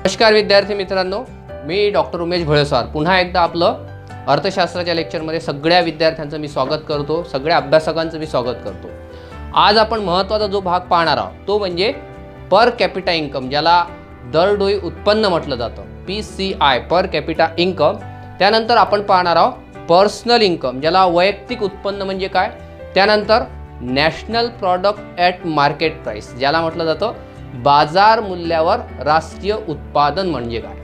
नमस्कार विद्यार्थी मित्रांनो, मी डॉक्टर उमेश भोळेसर पुन्हा एकदा आपलं अर्थशास्त्राच्या लेक्चरमध्ये सगळ्या विद्यार्थ्यांचं मी स्वागत करतो, सगळ्या अभ्यासकांचं मी स्वागत करतो। आज आपण महत्त्वाचा जो भाग पाहणार आहोत तो म्हणजे पर कॅपिटा इन्कम, ज्याला दरडोई उत्पन्न म्हटलं जातं, PCI पर कॅपिटा इन्कम। त्यानंतर आपण पाहणार आहोत पर्सनल इन्कम, ज्याला वैयक्तिक उत्पन्न म्हणजे काय। त्यानंतर national product at market price, ज्याला म्हटलं जातं बाजार मूल्यावर राष्ट्रीय उत्पादन म्हणजे काय।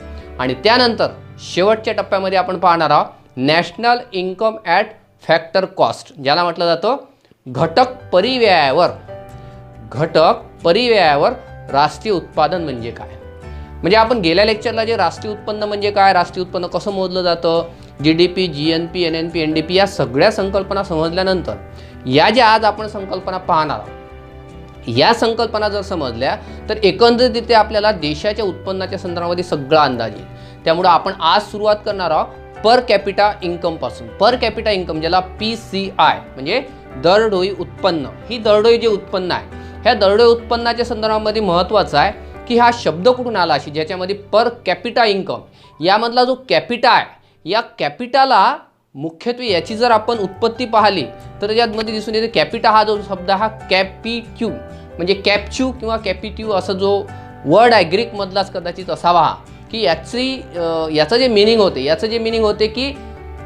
आणि त्यानंतर शेवटच्या टप्प्यामध्ये आपण पाहणार आहोत national income at factor cost, ज्याला म्हटलं जातं घटक परिव्ययावर राष्ट्रीय उत्पादन म्हणजे काय। म्हणजे आपण गेल्या लेक्चरला जे राष्ट्रीय उत्पन्न म्हणजे काय, राष्ट्रीय उत्पन्न कसं मोजलं जातं, GDP, GNP, NNP, NDP या सगळ्या संकल्पना समजल्यानंतर या ज्या आज आपण संकल्पना पाहणार आहोत, या संकल्पना जर समजल्या तर एकंदरीत आपल्याला देशाच्या उत्पन्नाच्या संदर्भामध्ये सगळा अंदाज येईल। त्यामुळे आपण आज सुरुवात करणार आहोत पर कॅपिटा इन्कम पासून। पर कॅपिटा इन्कम ज्याला PCI म्हणजे दरडोई उत्पन्न, ही दरडोई जे उत्पन्न आहे, ह्या दरडोई उत्पन्नाच्या संदर्भामध्ये महत्त्वाचं आहे की हा शब्द कुठून आला, अशी ज्याच्यामध्ये पर कॅपिटा इन्कम यामधला जो कॅपिटा आहे, या कॅपिटाला मुख्यत्वे याची जर आपण उत्पत्ती पाहिली तर यामध्ये दिसून येते कॅपिटा हा जो शब्द हा कॅपिट्यू म्हणजे कॅप्च्यू किंवा कॅपिट्यू असं जो वर्ड आहे ग्रीक मधलाच कदाचित असावा, की याचं जे मिनिंग होते की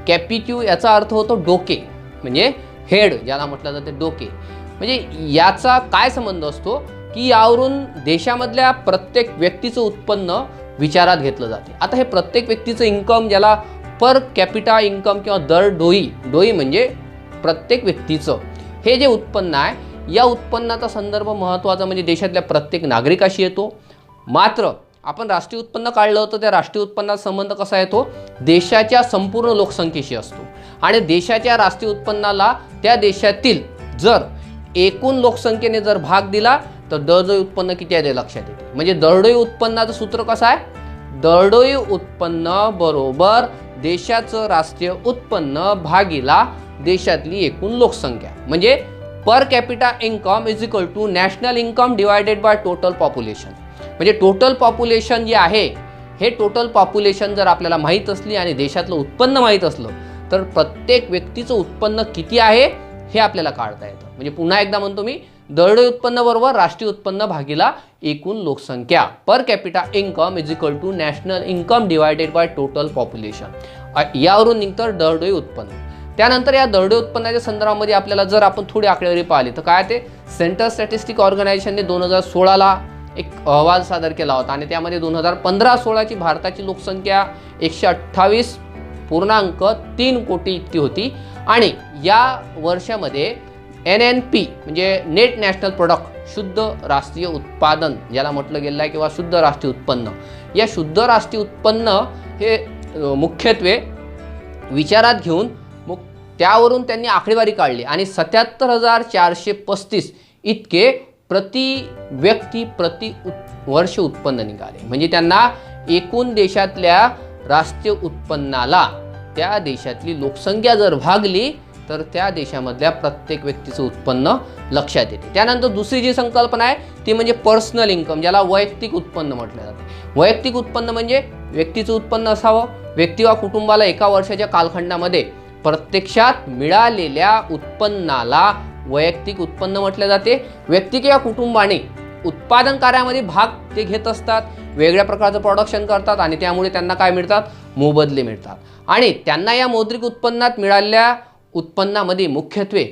कॅपिट्यू याचा अर्थ होतो डोके म्हणजे हेड, ज्याला म्हटलं जातं डोके। म्हणजे याचा काय संबंध असतो की यावरून देशामधल्या प्रत्येक व्यक्तीचं उत्पन्न विचारात घेतलं जाते। आता हे प्रत्येक व्यक्तीचं इन्कम, ज्याला पर कॅपिटा इन्कम किंवा दरडोई म्हणजे प्रत्येक व्यक्तीचं हे जे उत्पन्न आहे, या उत्पन्नाचा संदर्भ महत्त्वाचा म्हणजे देशातल्या प्रत्येक नागरिकाशी येतो। मात्र आपण राष्ट्रीय उत्पन्न काढलं होतं, त्या राष्ट्रीय उत्पन्नाचा संबंध कसा येतो, देशाच्या संपूर्ण लोकसंख्येशी असतो। आणि देशाच्या राष्ट्रीय उत्पन्नाला त्या देशातील जर एकूण लोकसंख्येने जर भाग दिला तर दरडोई उत्पन्न किती आहे ते लक्षात येते। म्हणजे दरडोई उत्पन्नाचं सूत्र कसं आहे, दरडोई उत्पन्न बरोबर देशाचं राष्ट्रीय उत्पन्न भागीला देशातली एकूण लोकसंख्या, म्हणजे per capita income is equal to national income divided by total population. म्हणजे टोटल पॉप्युलेशन जे आहे, हे टोटल पॉप्युलेशन जर आपल्याला माहीत असली आणि देशातलं उत्पन्न माहीत असलं तर प्रत्येक व्यक्तीचं उत्पन्न किती आहे हे आपल्याला काढता येतं। म्हणजे पुन्हा एकदा म्हणतो मी, दरडोई उत्पन्न बरोबर राष्ट्रीय उत्पन्न भागीला एकूण लोकसंख्या, per capita income is equal to national income divided by total population, यावरून निघतं दरडोई उत्पन्न। त्यानंतर या दरडोई उत्पन्नाच्या संदर्भामध्ये आपल्याला जर आपण थोडी आकडेवारी पाहिली तर काय ते सेंट्रल स्टॅटिस्टिक ऑर्गनायझेशनने 2016ला एक अहवाल सादर केला होता आणि त्यामध्ये 2015-16ची भारताची लोकसंख्या 128.3 कोटी इतकी होती। आणि या वर्षामध्ये NNP म्हणजे नेट नॅशनल प्रोडक्ट, शुद्ध राष्ट्रीय उत्पादन ज्याला म्हटलं गेलं आहे, किंवा शुद्ध राष्ट्रीय उत्पन्न, या शुद्ध राष्ट्रीय उत्पन्न हे मुख्यत्वे विचारात घेऊन मग त्यावरून त्यांनी आकडेवारी काढली आणि 77,435 इतके प्रति व्यक्ती प्रति वर्ष उत्पन्न निघाले। म्हणजे त्यांना एकूण देशातल्या राष्ट्रीय उत्पन्नाला त्या देशातली लोकसंख्या जर भागली तर त्या देशामधल्या प्रत्येक व्यक्तीचं उत्पन्न लक्षात येते। त्यानंतर दुसरी जी संकल्पना आहे ती म्हणजे पर्सनल इन्कम, ज्याला वैयक्तिक उत्पन्न म्हटलं जाते। वैयक्तिक उत्पन्न म्हणजे व्यक्तीचं उत्पन्न असावं, व्यक्ती वा कुटुंबाला एका वर्षाच्या कालखंडामध्ये प्रत्यक्षात मिळालेल्या उत्पन्नाला वैयक्तिक उत्पन्न म्हटले जाते। व्यक्ती किंवा कुटुंबाने उत्पादन कार्यामध्ये भाग ते घेत असतात, वेगळ्या प्रकारचं प्रोडक्शन करतात आणि त्यामुळे त्यांना काय मिळतात, मोबदले मिळतात। आणि त्यांना या मौद्रिक उत्पन्नात मिळालेल्या उत्पन्नामध्ये मुख्यत्वे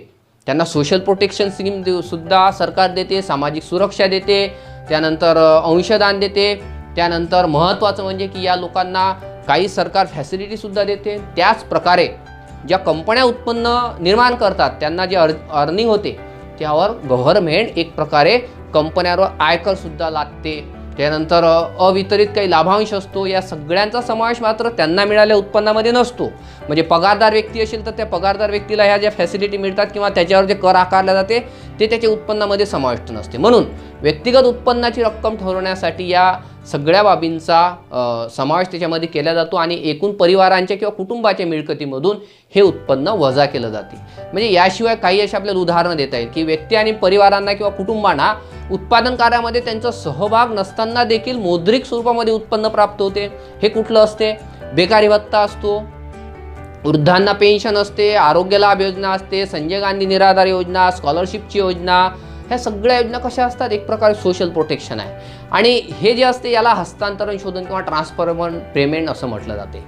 त्यांना सोशल प्रोटेक्शन स्कीम सुद्धा सरकार देते, सामाजिक सुरक्षा देते, त्यानंतर अंशदान देते, त्यानंतर महत्त्वाचं म्हणजे की या लोकांना काही सरकार फॅसिलिटी सुद्धा देते। त्याच प्रकारे ज्या कंपन्या उत्पन्न निर्माण करतात त्यांना जे अर्निंग होते त्यावर गव्हर्नमेंट एक प्रकारे कंपन्यांवर आयकर सुद्धा लादते। त्यानंतर अवितरित काही लाभांश असतो, या सगळ्यांचा समावेश मात्र त्यांना मिळालेल्या उत्पन्नामध्ये नसतो। म्हणजे पगारदार व्यक्ती असेल तर त्या पगारदार व्यक्तीला ह्या ज्या फॅसिलिटी मिळतात किंवा त्याच्यावर जे कर आकारले जाते ते त्याच्या उत्पन्नामध्ये समाविष्ट नसते। म्हणून व्यक्तिगत उत्पन्नाची रक्कम ठरवण्यासाठी या सगळ्या बाबींचा समावेश त्याच्यामध्ये केला जातो आणि एकूण परिवारांच्या किंवा कुटुंबाच्या मिळकतीमधून हे उत्पन्न वजा केलं जाते. म्हणजे याशिवाय काही अशी आपल्याला उदाहरणं देता येईल की व्यक्ती आणि परिवारांना किंवा कुटुंबांना उत्पादन कार्यामध्ये त्यांचा सहभाग नसताना देखील मौद्रिक स्वरूपामध्ये उत्पन्न प्राप्त होते. हे कुठलं असते? बेकारी भत्ता असतो, वृद्धांना पेन्शन असते, आरोग्य लाभ योजना असते, संजय गांधी निराधार योजना, स्कॉलरशिपची योजना, ह्या सगळ्या योजना कशा असतात? एक प्रकारे सोशल प्रोटेक्शन आहे. आणि हे जे असते याला हस्तांतरण शोधन किंवा ट्रान्सफर पेमेंट असं म्हटलं जाते.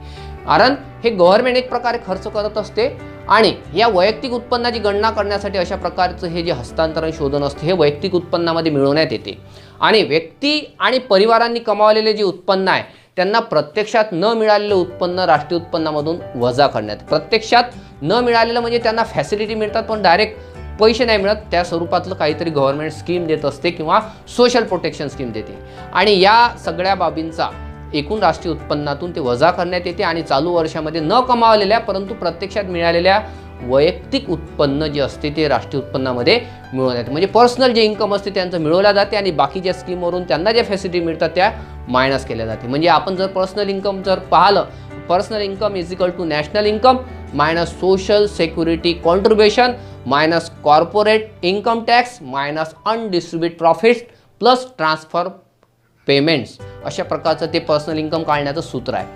कारण हे गव्हर्नमेंट एक प्रकारे खर्च करत असते आणि या वैयक्तिक उत्पन्नाची गणना करण्यासाठी अशा प्रकारचं हे जे हस्तांतरण शोधन असते हे वैयक्तिक उत्पन्नामध्ये मिळवण्यात येते. आणि व्यक्ती आणि परिवारांनी कमावलेले जे उत्पन्न आहे त्यांना प्रत्यक्षात न मिळालेलं उत्पन्न राष्ट्रीय उत्पन्नामधून वजा करण्यात. प्रत्यक्षात न मिळालेलं म्हणजे त्यांना फॅसिलिटी मिळतात पण डायरेक्ट पैसे नाही मिळत, त्या स्वरूपातलं काहीतरी गव्हर्नमेंट स्कीम देत असते किंवा सोशल प्रोटेक्शन स्कीम देते. आणि या सगळ्या बाबींचा एकूण राष्ट्रीय उत्पन्नातून ते वजा करण्यात येते आणि चालू वर्षामध्ये न कमावलेल्या परंतु प्रत्यक्षात मिळालेल्या वैयक्तिक उत्पन्न जे असते ते राष्ट्रीय उत्पन्नामध्ये मिळवण्यात येते. म्हणजे पर्सनल जे इन्कम असते त्यांचं मिळवल्या जाते आणि बाकीच्या स्कीमवरून त्यांना ज्या फॅसिलिटी मिळतात त्या मायनस केल्या जाते. म्हणजे आपण जर पर्सनल इन्कम जर पाहिलं, personal income is equal to national income minus social security contribution minus corporate income tax minus undistributed profits plus transfer payments, अशा प्रकारचं ते पर्सनल इन्कम काढण्याचं सूत्र आहे.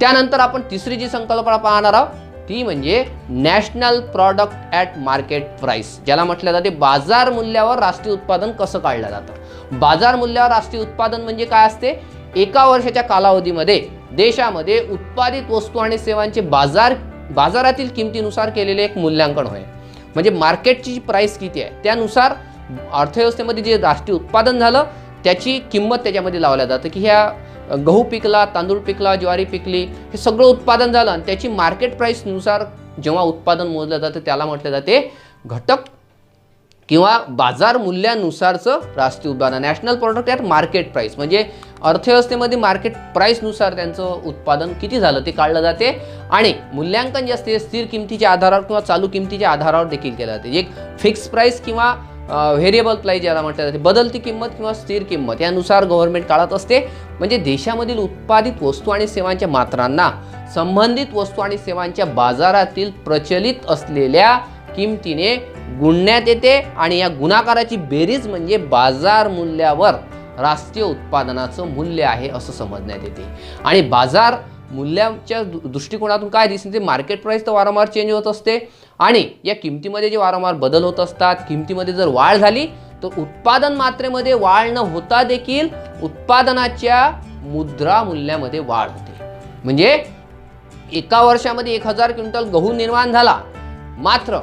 त्यानंतर आपण तिसरी जी संकल्पना पाहणार आहोत ती म्हणजे national product at market price, ज्याला म्हटलं जाते बाजार मूल्यावर राष्ट्रीय उत्पादन कसं काढलं जातं. बाजार मूल्यावर राष्ट्रीय उत्पादन म्हणजे काय असते? एका वर्षाच्या कालावधीमध्ये देशामध्ये उत्पादित वस्तू आणि सेवांचे बाजारातील किमतीनुसार केलेले एक मूल्यांकन होय. म्हणजे मार्केटची जी प्राइस किती आहे त्यानुसार अर्थव्यवस्थेमध्ये जे राष्ट्रीय उत्पादन झालं त्याची किंमत त्याच्यामध्ये लावल्या जातं की ह्या गहू पिकला, तांदूळ पिकला, ज्वारी पिकली, हे सगळं उत्पादन झालं आणि त्याची मार्केट प्राइसनुसार जेव्हा उत्पादन मोजलं जातं त्याला म्हटलं जाते घटक किंवा बाजार मूल्यानुसारचं राष्ट्रीय उत्पादन. National product at market price म्हणजे अर्थव्यवस्थेमध्ये मार्केट प्राइसनुसार त्यांचं उत्पादन किती झालं ते काढलं जाते. आणि मूल्यांकन जे असते स्थिर किमतीच्या आधारावर किंवा चालू किमतीच्या आधारावर देखील केलं जाते. एक फिक्स प्राइस किंवा व्हेरिएबल प्राइस ज्याला म्हटलं जाते, बदलती किंमत किंवा स्थिर किंमत यानुसार गव्हर्नमेंट काढत असते. म्हणजे देशामधील उत्पादित वस्तू आणि सेवांच्या मात्रांना संबंधित वस्तू आणि सेवांच्या बाजारातील प्रचलित असलेल्या किमतीने गुणण्यात येते आणि या गुणाकाराची बेरीज म्हणजे बाजार मूल्यावर राष्ट्रीय उत्पादनाचं मूल्य आहे असं समजण्यात येते. आणि बाजार मूल्याच्या दृष्टिकोनातून काय दिसते? मार्केट प्राइस तर वारंवार चेंज होत असते आणि या किमतीमध्ये जे वारंवार बदल होत असतात, किमतीमध्ये जर वाढ झाली तर उत्पादन मात्रेमध्ये वाढ न होता देखील उत्पादनाच्या मुद्रा मूल्यामध्ये वाढ होते. म्हणजे एका वर्षामध्ये 1000 क्विंटल गहू निर्माण झाला, मात्र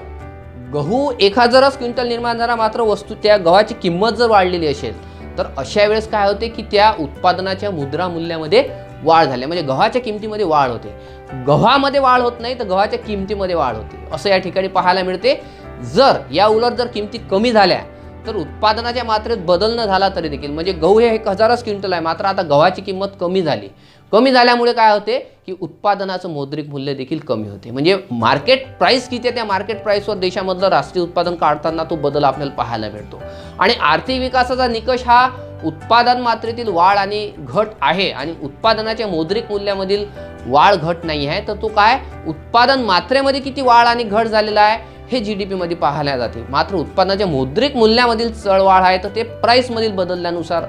गहू 1000च क्विंटल निर्माण झाला, मात्र वस्तू त्या गव्हाची किंमत जर वाढलेली असेल तर अशा वेळेस काय होते की त्या उत्पादनाच्या मुद्रा मूल्यामध्ये वाढ झाली. म्हणजे गव्हाच्या किमतीमध्ये वाढ होते. गव्हामध्ये वाढ होत नाही तर गव्हाच्या किमतीमध्ये वाढ होते असं या ठिकाणी पाहायला मिळते. जर या उलट जर किमती कमी झाल्या तर उत्पादनाच्या मात्रेत बदल न झाला तरी देखील, म्हणजे गहू हे 1000च क्विंटल आहे मात्र आता गव्हाची किंमत कमी झाली, कमी झाल्यामुळे काय होते की उत्पादनाचं मौद्रिक मूल्य देखील कमी होते. म्हणजे मार्केट प्राइस किती आहे त्या मार्केट प्राइसवर देशामधलं राष्ट्रीय उत्पादन काढताना तो बदल आपल्याला पाहायला मिळतो. आणि आर्थिक विकासाचा निकष हा उत्पादन मात्रेतील वाढ आणि घट आहे आणि उत्पादनाच्या मौद्रिक मूल्यामधील वाढ घट नाही आहे. तर तो काय उत्पादन मात्रेमध्ये किती वाढ आणि घट झालेला आहे हे GDP मध्ये पाहायला जाते. मात्र उत्पादनाच्या मौद्रिक मूल्यामधील चढवाढ आहे तर ते प्राइसमधील बदलल्यानुसार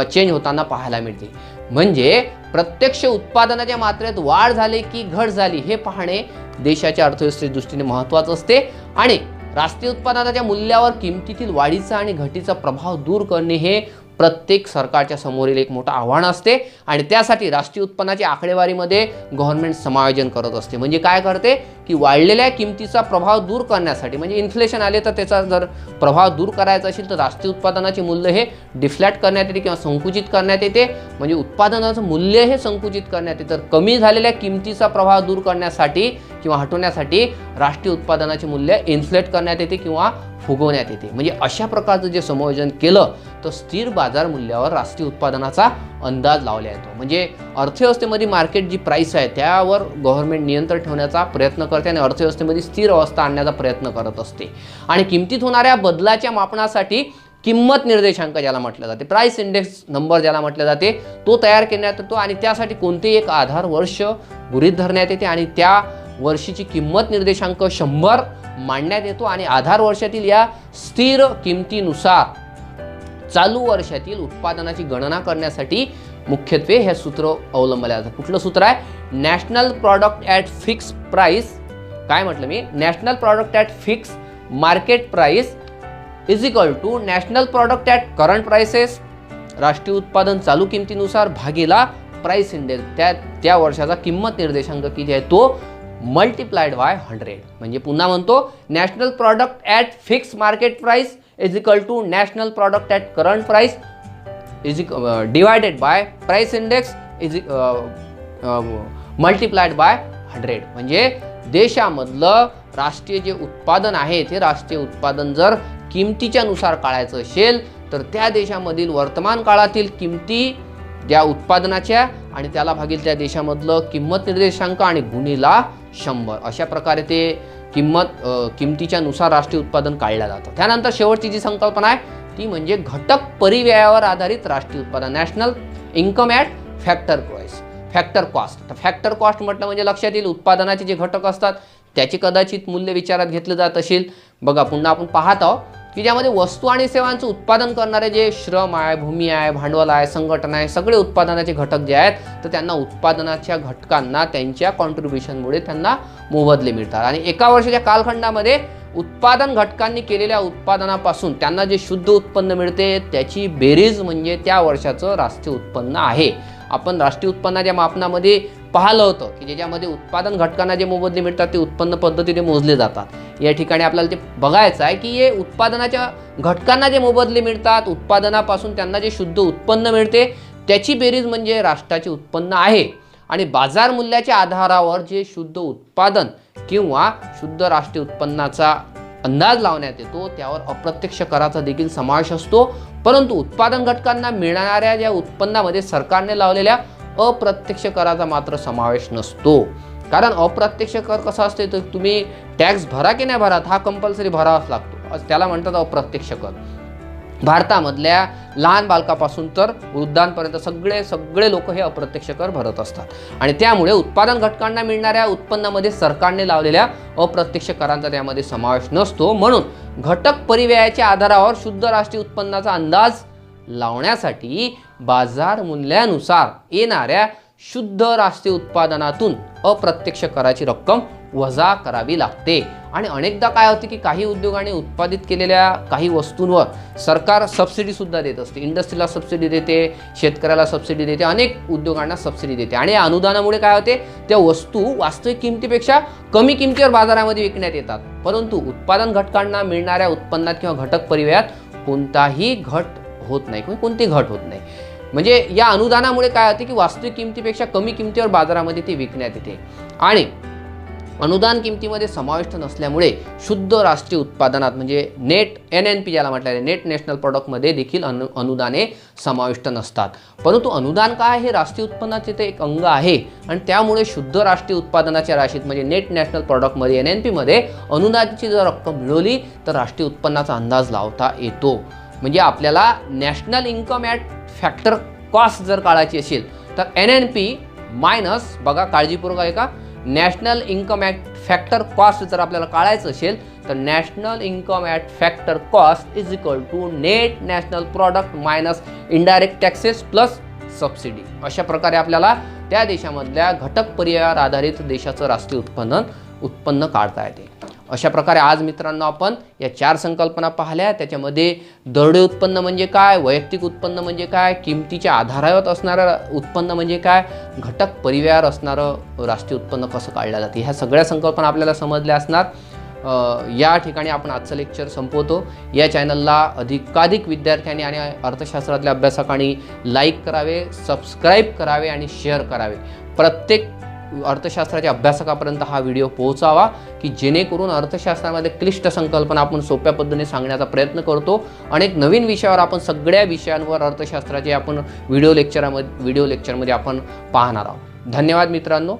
चेंज होताना पाहायला मिळते. म्हणजे प्रत्यक्ष उत्पादनाच्या मात्रेत वाढ झाली की घट झाली हे पाहणे देशाच्या अर्थव्यवस्थेच्या दृष्टीने महत्त्वाचं असते. आणि राष्ट्रीय उत्पादनाच्या मूल्यावर किमतीतील वाढीचा आणि घटीचा प्रभाव दूर करणे हे प्रत्येक सरकारच्या समोरील एक मोठं आव्हान असते. आणि त्यासाठी राष्ट्रीय उत्पन्नाच्या आकडेवारीमध्ये गव्हर्नमेंट समायोजन करत असते. म्हणजे काय करते की वाढलेल्या किमतीचा प्रभाव दूर करण्यासाठी, म्हणजे इन्फ्लेशन आले तर त्याचा जर प्रभाव दूर करायचा असेल तर राष्ट्रीय उत्पादनाचे मूल्य हे डिफ्लॅट करण्यात येते किंवा संकुचित करण्यात येते. म्हणजे उत्पादनाचं मूल्य हे संकुचित करण्यात येते. तर कमी झालेल्या किमतीचा प्रभाव दूर करण्यासाठी किंवा हटवण्यासाठी राष्ट्रीय उत्पादनाचे मूल्य इन्फ्लेट करण्यात येते किंवा फुगवण्यात येते. म्हणजे अशा प्रकारचं जे समायोजन केलं तर स्थिर बाजार मूल्यावर राष्ट्रीय उत्पादनाचा अंदाज लावला येतो. म्हणजे अर्थव्यवस्थेमध्ये मार्केट जी प्राइस आहे त्यावर गव्हर्नमेंट नियंत्रण ठेवण्याचा प्रयत्न करते आणि अर्थव्यवस्थेमध्ये स्थिर अवस्था आणण्याचा प्रयत्न करत असते. आणि किमतीत होणाऱ्या बदलाच्या मापनासाठी किंमत निर्देशांक ज्याला म्हटलं जाते, प्राइस इंडेक्स नंबर ज्याला म्हटलं जाते, तो तयार करण्यात येतो आणि त्यासाठी कोणतेही एक आधार वर्ष गृहीत धरण्यात येते आणि त्या वर्षीची किंमत निर्देशांक 100 मांडण्यात येतो आणि आधार वर्षातील या स्थिर किमतीनुसार चालू वर्षातील उत्पादनाची गणना करण्यासाठी मुख्यत्वे हे सूत्र अवलंबले जातात. कुठलं सूत्र आहे? National product at fix price. काय म्हटलं मी? National product at fix market price is equal to national product at current prices, राष्ट्रीय उत्पादन चालू किमतीनुसार भागीला प्राइस इंडेक्स, त्या वर्षाचा किंमत निर्देशांक किती आहे तो मल्टिप्लाइड बाय 100. म्हणजे पुन्हा म्हणतो, national product at fix market price is equal to national product at current price is divided by price index is multiplied by 100. म्हणजे देशामधलं राष्ट्रीय जे उत्पादन आहे ते राष्ट्रीय उत्पादन जर किमतीच्या नुसार काढायचं असेल तर त्या देशामधील वर्तमान काळातील किमती ज्या उत्पादनाच्या आणि त्याला भागील त्या देशामधलं किंमत निर्देशांक आणि गुणिला 100 अशा प्रकारे ते किमतीच्या नुसार राष्ट्रीय उत्पादन काढलं जातं. त्यानंतर शेवटची जी संकल्पना आहे ती म्हणजे घटक परिव्ययावर आधारित राष्ट्रीय उत्पादन, national income at factor price, factor cost. तर फॅक्टर कॉस्ट म्हटलं म्हणजे लक्षात येईल उत्पादनाचे जे घटक असतात त्याचे कदाचित मूल्य विचारात घेतलं जात असेल. बघा पुन्हा आपण पाहत आहोत की ज्यामध्ये वस्तू आणि सेवांचं उत्पादन करणारे जे श्रम आहे, भूमी आहे, भांडवल आहे, संघटना आहे, सगळे उत्पादनाचे घटक जे आहेत तर त्यांना उत्पादनाच्या घटकांना त्यांच्या कॉन्ट्रीब्युशनमुळे त्यांना मोबदले मिळतात आणि एका वर्षाच्या कालखंडामध्ये उत्पादन घटकांनी केलेल्या उत्पादनापासून त्यांना जे शुद्ध उत्पन्न मिळते त्याची बेरीज म्हणजे त्या वर्षाचं राष्ट्रीय उत्पन्न आहे. आपण राष्ट्रीय उत्पन्नाच्या मापनामध्ये पाहिलं होतं की ज्याच्यामध्ये उत्पादन घटकांना जे मोबदले मिळतात ते उत्पन्न पद्धतीने मोजले जातात. या ठिकाणी आपल्याला ते बघायचं आहे की हे उत्पादनाच्या घटकांना जे मोबदले मिळतात, उत्पादनापासून त्यांना जे शुद्ध उत्पन्न मिळते त्याची बेरीज म्हणजे राष्ट्राचे उत्पन्न आहे आणि बाजार मूल्याच्या आधारावर जे शुद्ध उत्पादन किंवा शुद्ध राष्ट्रीय उत्पन्नाचा अंदाज लावण्यात येतो त्यावर अप्रत्यक्ष कराचा देखील समावेश असतो. परंतु उत्पादन घटकांना मिळणाऱ्या ज्या उत्पन्नामध्ये सरकारने लावलेल्या अप्रत्यक्ष कराचा मात्र समावेश नसतो. कारण अप्रत्यक्ष कर कसा असते तर तुम्ही टॅक्स भरा की नाही भरात हा कंपल्सरी भरावाच लागतो, त्याला म्हणतात अप्रत्यक्ष कर. भारतामधल्या लहान बालकापासून तर वृद्धांपर्यंत सगळे लोक हे अप्रत्यक्ष कर भरत असतात आणि त्यामुळे उत्पादन घटकांना मिळणाऱ्या उत्पन्नामध्ये सरकारने लावलेल्या अप्रत्यक्ष करांचा त्यामध्ये समावेश नसतो. म्हणून घटक परिव्ययाच्या आधारावर शुद्ध राष्ट्रीय उत्पन्नाचा अंदाज लावण्यासाठी बाजार मूल्यानुसार येणाऱ्या शुद्ध राष्ट्रीय उत्पादनातून अप्रत्यक्ष कराची रक्कम वजा करावी लागते. आणि अनेकदा काय होते की काही उद्योगाने उत्पादित केलेल्या काही वस्तूंवर सरकार सबसिडी सुद्धा देत असते. इंडस्ट्रीला सबसिडी देते, शेतकऱ्याला सबसिडी देते, अनेक उद्योगांना सबसिडी देते आणि या अनुदानामुळे काय होते त्या वस्तू वास्तविक किमतीपेक्षा कमी किमतीवर बाजारामध्ये विकण्यात येतात. परंतु उत्पादन घटकांना मिळणाऱ्या उत्पन्नात किंवा घटक परिव्ययात कोणताही घट होत नाही किंवा कोणती घट होत नाही. म्हणजे या अनुदानामुळे काय होते की वास्तविक किमतीपेक्षा कमी किमतीवर बाजारामध्ये ते विकण्यात येते आणि अनुदान किमतीमध्ये समाविष्ट नसल्यामुळे शुद्ध राष्ट्रीय उत्पादनात म्हणजे नेट NNP ज्याला म्हटलं आहे नेट नॅशनल प्रॉडक्टमध्ये देखील अनुदाने समाविष्ट नसतात. परंतु अनुदान काय हे राष्ट्रीय उत्पन्नाचे ते एक अंग आहे आणि त्यामुळे शुद्ध राष्ट्रीय उत्पादनाच्या राशीत म्हणजे नेट नॅशनल प्रॉडक्टमध्ये NNP मध्ये अनुदानाची जर रक्कम मिळवली तर राष्ट्रीय उत्पन्नाचा अंदाज लावता येतो. म्हणजे आपल्याला national income at factor cost जर काढायची असेल तर NNP मायनस बघा काळजीपूर्वक आहे का national income at factor cost जर आपल्याला काढायचं असेल तर national income at factor cost is equal to net national product minus indirect taxes plus subsidy. अशा प्रकारे आपल्याला त्या देशामधल्या घटक पर्यायावर आधारित देशाचं राष्ट्रीय उत्पन्न काढता येते. अशा प्रकारे आज मित्रांनो आपण या 4 संकल्पना पाहिल्या. त्याच्यामध्ये दरडोई उत्पन्न म्हणजे काय, वैयक्तिक उत्पन्न म्हणजे काय, किमतीच्या आधारावर असणारं उत्पन्न म्हणजे काय, घटक परिव्ययावर असणारं राष्ट्रीय उत्पन्न कसं काढलं जाते ह्या सगळ्या संकल्पना आपल्याला समजल्या असणार. या ठिकाणी आपण आजचं लेक्चर संपवतो. या चॅनलला अधिकाधिक विद्यार्थ्यांनी आणि अर्थशास्त्रातल्या अभ्यासकांनी लाईक करावे, सबस्क्राईब करावे आणि शेअर करावे. प्रत्येक अर्थशास्त्राच्या अभ्यासकापर्यंत हा व्हिडिओ पोहोचावा की जेणेकरून अर्थशास्त्रामध्ये क्लिष्ट संकल्पना आपण सोप्या पद्धतीने सांगण्याचा प्रयत्न करतो. अनेक नवीन विषयावर आपण सगळ्या विषयांवर अर्थशास्त्राचे आपण व्हिडिओ लेक्चरमध्ये आपण पाहणार आहोत. धन्यवाद मित्रांनो.